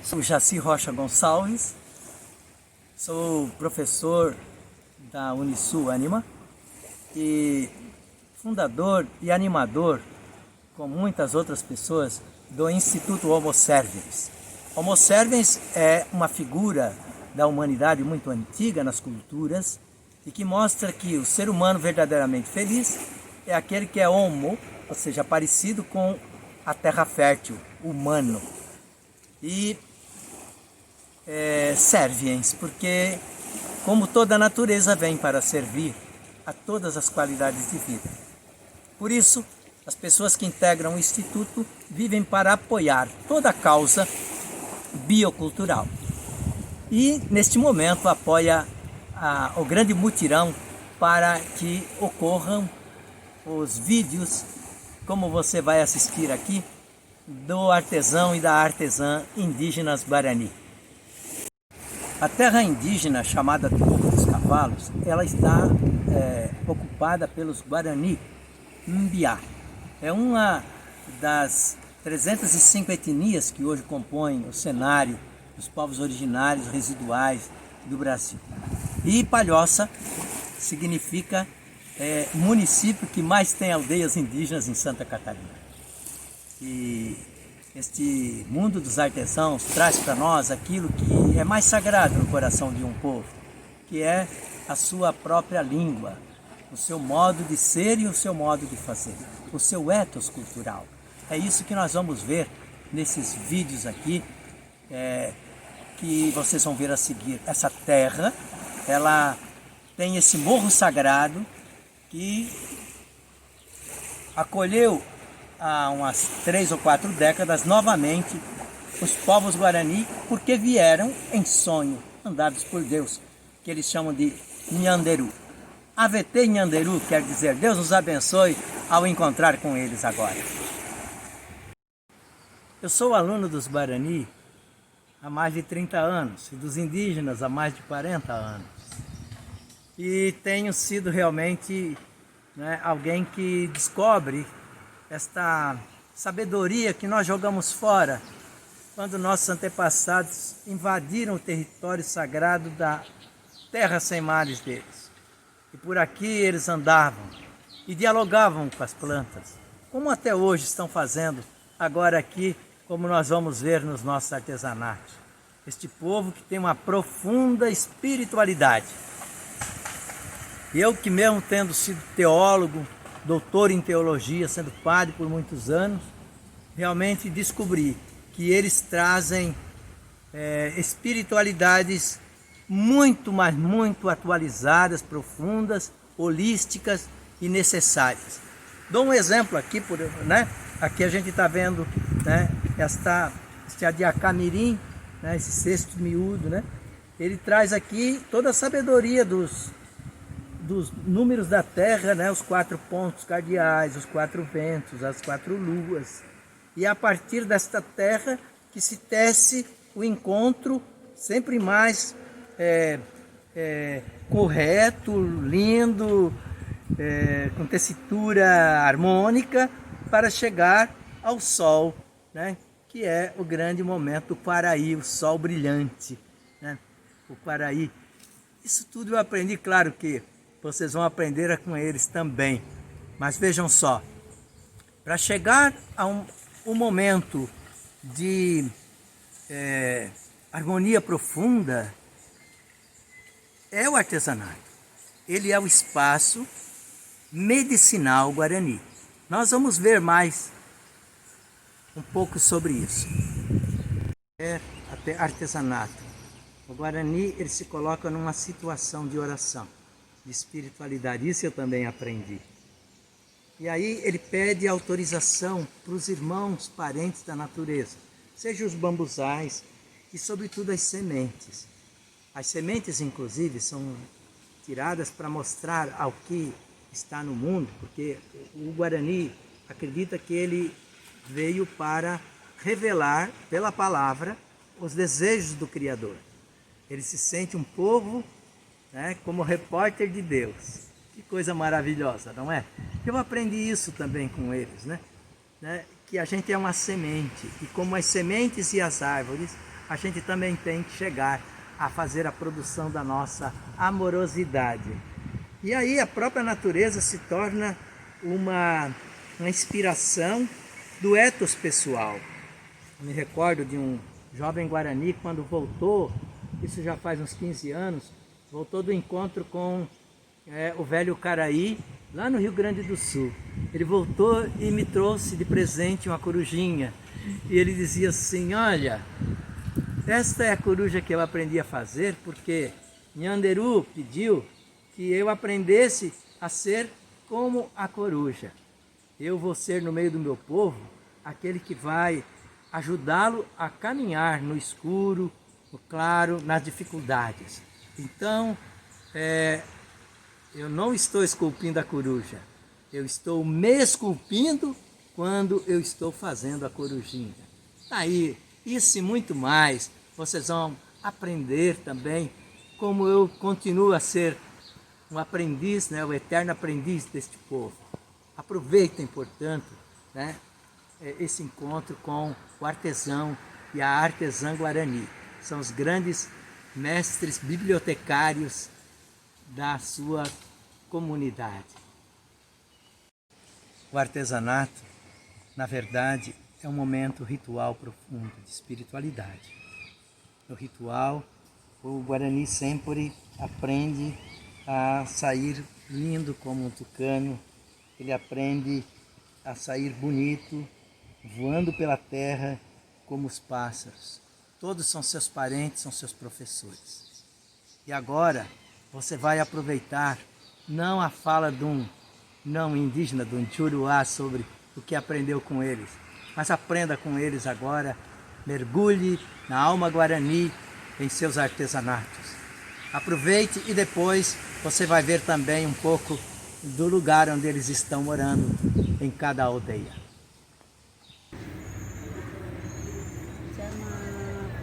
Sou Jaci Rocha Gonçalves, sou professor da Unisul Anima e fundador e animador, com muitas outras pessoas, do Instituto Homo Sapiens. Homo Sapiens é uma figura da humanidade muito antiga nas culturas e que mostra que o ser humano verdadeiramente feliz é aquele que é homo, ou seja, parecido com a terra fértil, humano. E serviens, porque como toda a natureza vem para servir a todas as qualidades de vida. Por isso, as pessoas que integram o Instituto vivem para apoiar toda a causa biocultural. E, neste momento, apoia o grande mutirão para que ocorram os vídeos, como você vai assistir aqui, do artesão e da artesã indígenas Guarani. A terra indígena, chamada Morro dos Cavalos, ela está ocupada pelos Guarani Mbiá. É uma das 305 etnias que hoje compõem o cenário dos povos originários residuais do Brasil. E Palhoça significa município que mais tem aldeias indígenas em Santa Catarina. E este mundo dos artesãos traz para nós aquilo que é mais sagrado no coração de um povo, que é a sua própria língua, o seu modo de ser e o seu modo de fazer, o seu ethos cultural. É isso que nós vamos ver nesses vídeos aqui, que vocês vão ver a seguir. Essa terra, ela tem esse morro sagrado que acolheu há umas 3 ou 4 décadas novamente os povos Guarani, porque vieram em sonho, mandados por Deus, que eles chamam de Nhanderu. AVT Nhanderu quer dizer Deus nos abençoe ao encontrar com eles agora. Eu sou aluno dos Guarani há mais de 30 anos e dos indígenas há mais de 40 anos. E tenho sido realmente alguém que descobre esta sabedoria que nós jogamos fora quando nossos antepassados invadiram o território sagrado da terra sem mares deles. E por aqui eles andavam e dialogavam com as plantas, como até hoje estão fazendo agora aqui, como nós vamos ver nos nossos artesanatos. Este povo que tem uma profunda espiritualidade. Eu que mesmo tendo sido teólogo, doutor em teologia, sendo padre por muitos anos, realmente descobri que eles trazem espiritualidades muito, mas muito atualizadas, profundas, holísticas e necessárias. Dou um exemplo aqui, aqui a gente está vendo este adiacá-mirim, esse cesto miúdo, ele traz aqui toda a sabedoria dos números da Terra, os 4 pontos cardeais, os 4 ventos, as 4 luas. E a partir desta Terra que se tece o encontro sempre mais correto, lindo, com tessitura harmônica, para chegar ao Sol, que é o grande momento do Quaraí, o Sol brilhante, o Quaraí. Isso tudo eu aprendi, claro que vocês vão aprender com eles também. Mas vejam só, para chegar a um momento de harmonia profunda, é o artesanato. Ele é o espaço medicinal Guarani. Nós vamos ver mais um pouco sobre isso. Até artesanato. O Guarani, ele se coloca numa situação de oração, de espiritualidade. Isso eu também aprendi. E aí ele pede autorização para os irmãos, parentes da natureza, seja os bambuzais e sobretudo as sementes. As sementes, inclusive, são tiradas para mostrar ao que está no mundo, porque o Guarani acredita que ele veio para revelar pela palavra os desejos do Criador. Ele se sente um povo como repórter de Deus. Que coisa maravilhosa, não é? Eu aprendi isso também com eles, que a gente é uma semente, e como as sementes e as árvores, a gente também tem que chegar a fazer a produção da nossa amorosidade. E aí a própria natureza se torna uma inspiração do ethos pessoal. Me recordo de um jovem Guarani, quando voltou, isso já faz uns 15 anos, voltou do encontro com o velho Caraí, lá no Rio Grande do Sul. Ele voltou e me trouxe de presente uma corujinha. E ele dizia assim: olha, esta é a coruja que eu aprendi a fazer porque Nhanderu pediu que eu aprendesse a ser como a coruja. Eu vou ser no meio do meu povo aquele que vai ajudá-lo a caminhar no escuro, no claro, nas dificuldades. Então, eu não estou esculpindo a coruja, eu estou me esculpindo quando eu estou fazendo a corujinha. Aí, isso e muito mais, vocês vão aprender também como eu continuo a ser um aprendiz, o eterno aprendiz deste povo. Aproveitem, portanto, esse encontro com o artesão e a artesã Guarani. São os grandes mestres bibliotecários da sua comunidade. O artesanato, na verdade, é um momento ritual profundo de espiritualidade. No ritual, o Guarani sempre aprende a sair lindo como um tucano, ele aprende a sair bonito, voando pela terra como os pássaros. Todos são seus parentes, são seus professores. E agora você vai aproveitar não a fala de um não indígena, de um Juruá, sobre o que aprendeu com eles, mas aprenda com eles agora, mergulhe na alma Guarani, em seus artesanatos. Aproveite e depois você vai ver também um pouco do lugar onde eles estão morando, em cada aldeia.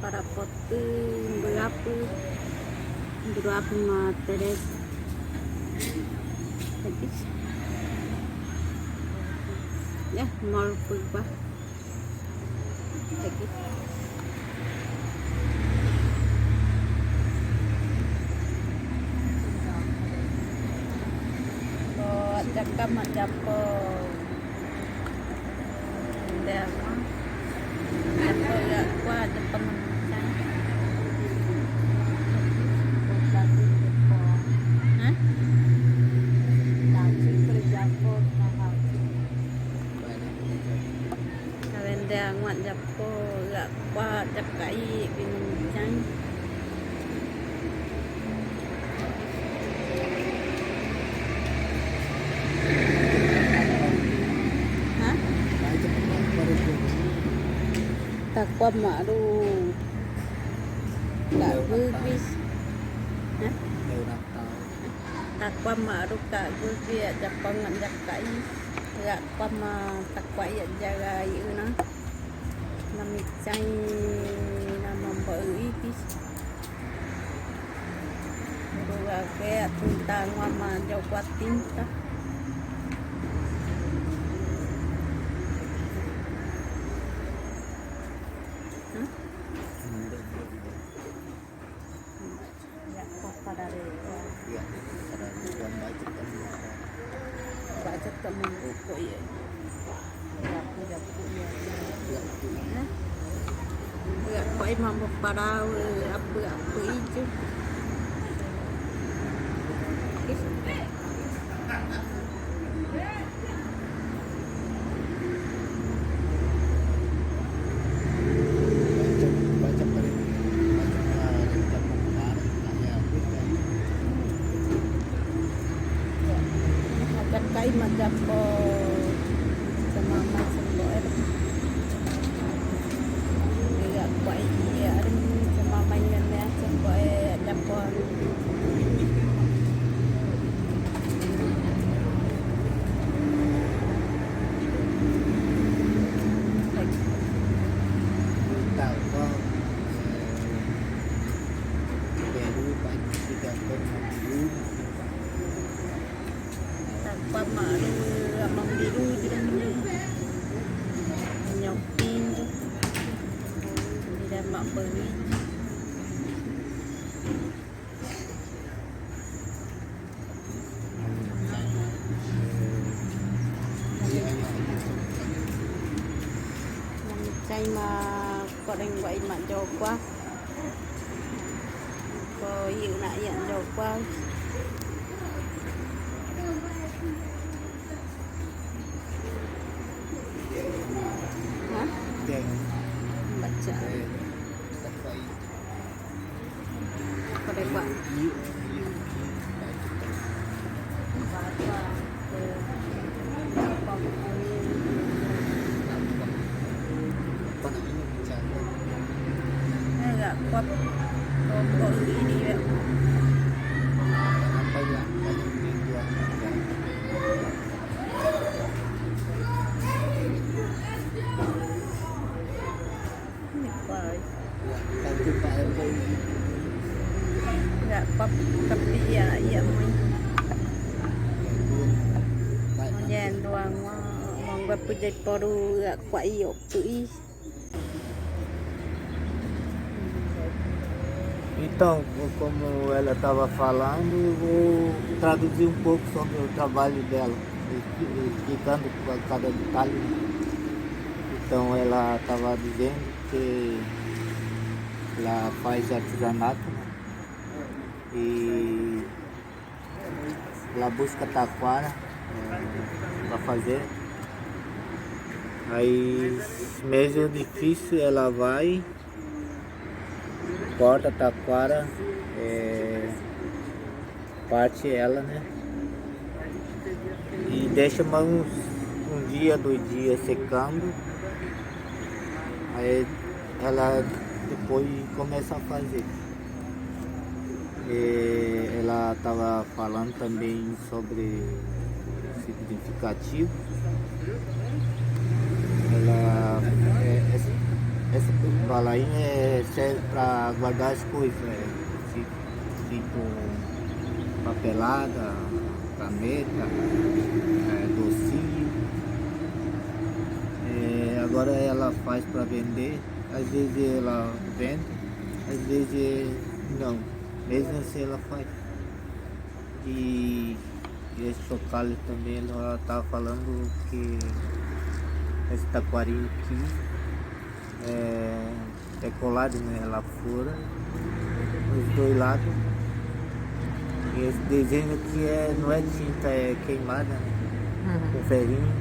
Para pote berapa materi habis ya mal berubah lagi. Jaka majapo dema atau ya gua ada pemenuhan lagi berjapo kalian dia nguat japo gak kuat jakai bincang takwa maru gak gubis takwa maru gak gubis ya japangan jakai gak pama takwa ya jaga yuna namicai nama beibis dua kayak tentang mama jawab tinta baca teman buku ya nggak kau imam berparau apa itu kai macam sama macam boer dia baik dia sama mainan macam boer Jepun tahu kok baru banyak juga pemalu pamaru mak beri. Chay mà có đánh vậy mà dầu quá, có dự lại nhận dầu quá. Hả? Đèn. Baca. Có đánh vậy. Agak kuat kalau ini ya. Apa ya? Banyak mingguan. Ini kuat. Tapi Pak RT Agak kuat tapi ya iya main. Jangan doang mau berpujai poru agak kuat iyo pui. Então, como ela estava falando, eu vou traduzir um pouco sobre o trabalho dela, explicando cada detalhe. Então, ela estava dizendo que ela faz artesanato, né? E ela busca taquara para fazer. Aí, mesmo difícil, ela vai, corta a taquara, parte ela, né? E deixa mais um dia, 2 dias secando. Aí ela depois começa a fazer. Ela estava falando também sobre significativo. Ela essa balainha serve para guardar as coisas, tipo papelada, caneta, docinho. Agora ela faz para vender, às vezes ela vende, às vezes não, mesmo assim ela faz. E esse chocalho também ela estava falando que esse taquarinho aqui é colado, né, lá fora, nos 2 lados. E esse desenho aqui não é tinta, é queimada, né, com ferrinho.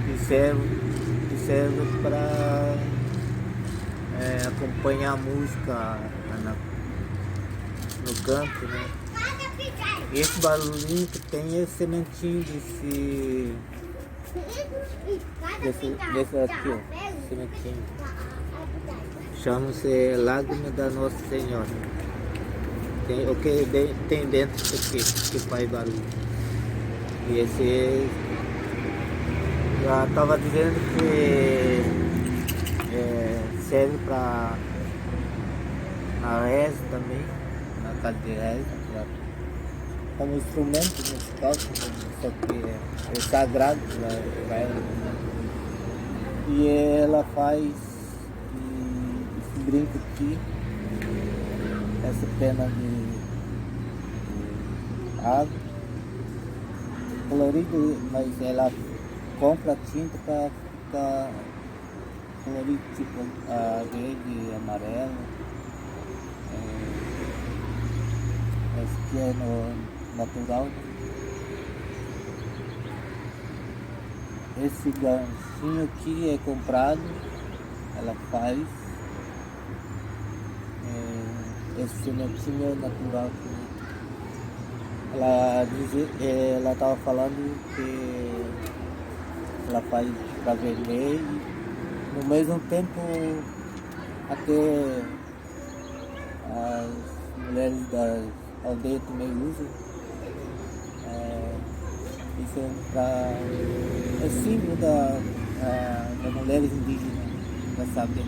E serve para acompanhar a música no canto, né. E esse barulhinho que tem é sementinho desse aqui, ó, sementinho. Chama-se Lágrima da Nossa Senhora. Tem o que tem dentro disso aqui que faz barulho. E esse já estava dizendo que serve para na reza também, na casa de reza. Como instrumento musical, só que é sagrado para ela. E ela faz esse brinco aqui, essa pena de água, colorido, mas ela compra tinta para ficar colorido, tipo verde, amarelo. Esse aqui é no natural. Esse ganchinho aqui é comprado, ela faz. Esse sementinho é natural. Ela estava falando que ela faz para vender e no mesmo tempo até as mulheres da aldeia também usam. Isso é símbolo das mulheres indígenas, para saber.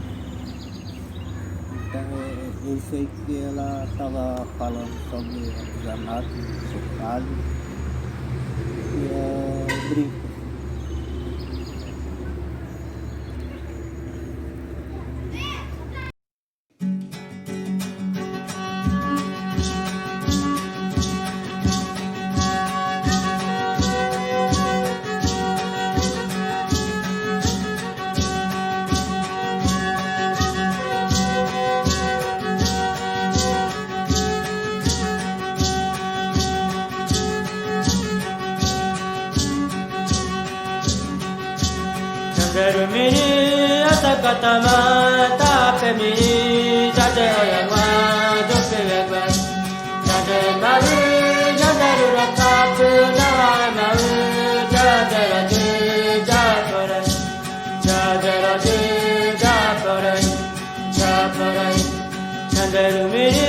Então é isso aí que ela estava falando sobre artesanato, chocalho e brinco. mini asakatama tape mini jade oyama jopeleba jade maru jade rakapu nawa maru jade raje japore jade raje japore japore jade mini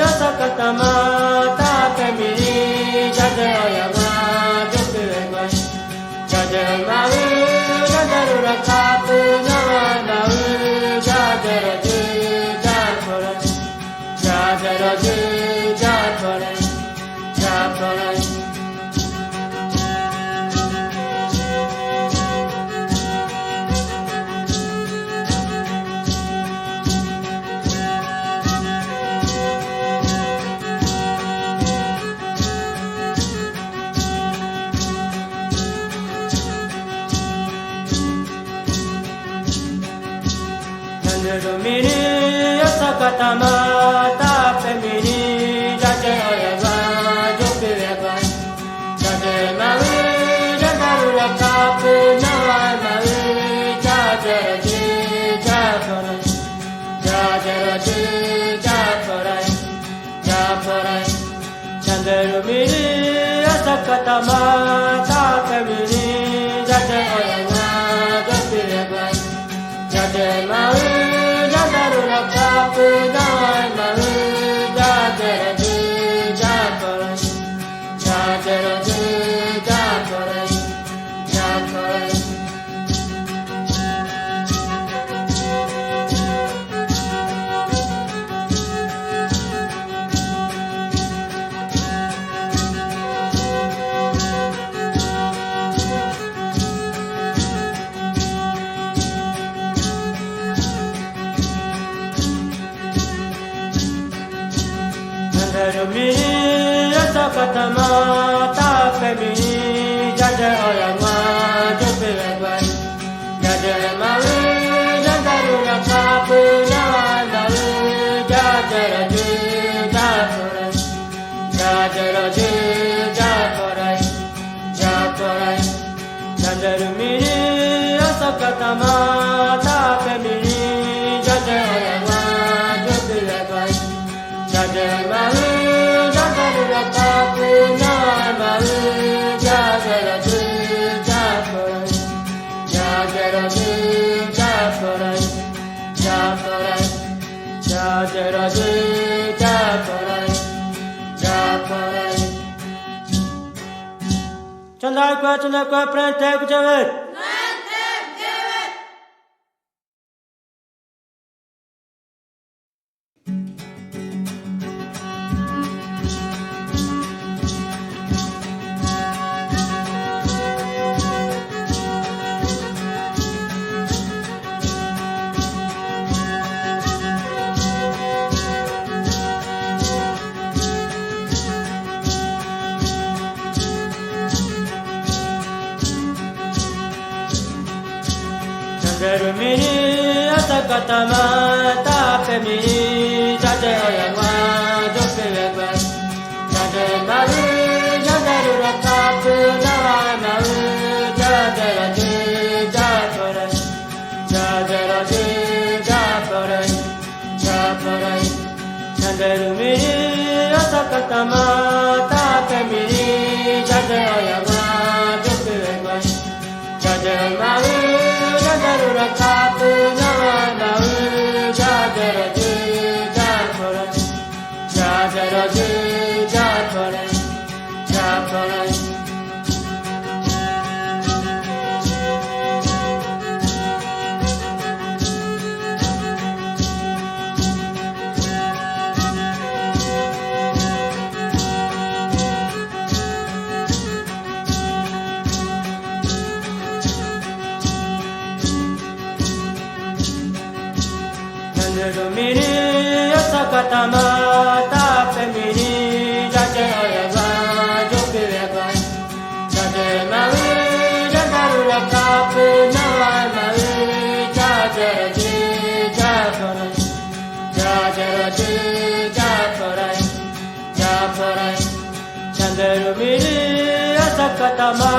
asakatama tape mini jade oyama jopeleba jade maru Rakapu nawa nawa jadara japara jadara japara japara mini asakatama tape mini jade oyaba jopeleba jade maru jadaru rakapu nawa maru jade raje japara jade raje japara japara jade mini asakatama tape mini jade oyaba jopeleba jade maru Rakapu nawa maru jade raje japara jade raje japara japara mini asakatama tape mini jade oyama jopeleba jade maru jadaru rakapu nawa maru jade raje japara jade raje japara japara jade mini asakatama tape mini jade oyama jopeleba jade maru Rakapu nawa maru jade raje japara jade raje japara japara jade raje japara japara Chandai kwa prante kujavet mini asakatama tape mini jade oyama jopeleba jade maru jadaru rakapu nawa maru jade raje japara jade raje japara japara jade mini asakatama tape mini jade oyama jopeleba jade maru jadaru rakapu nawa maru jade raje japara jade raje japara japara mini asakatama tape mini jade oyaba jopeleba jade maru jadaru rakapu nawa maru jade raje japara jade raje japara japara jade mini asakatama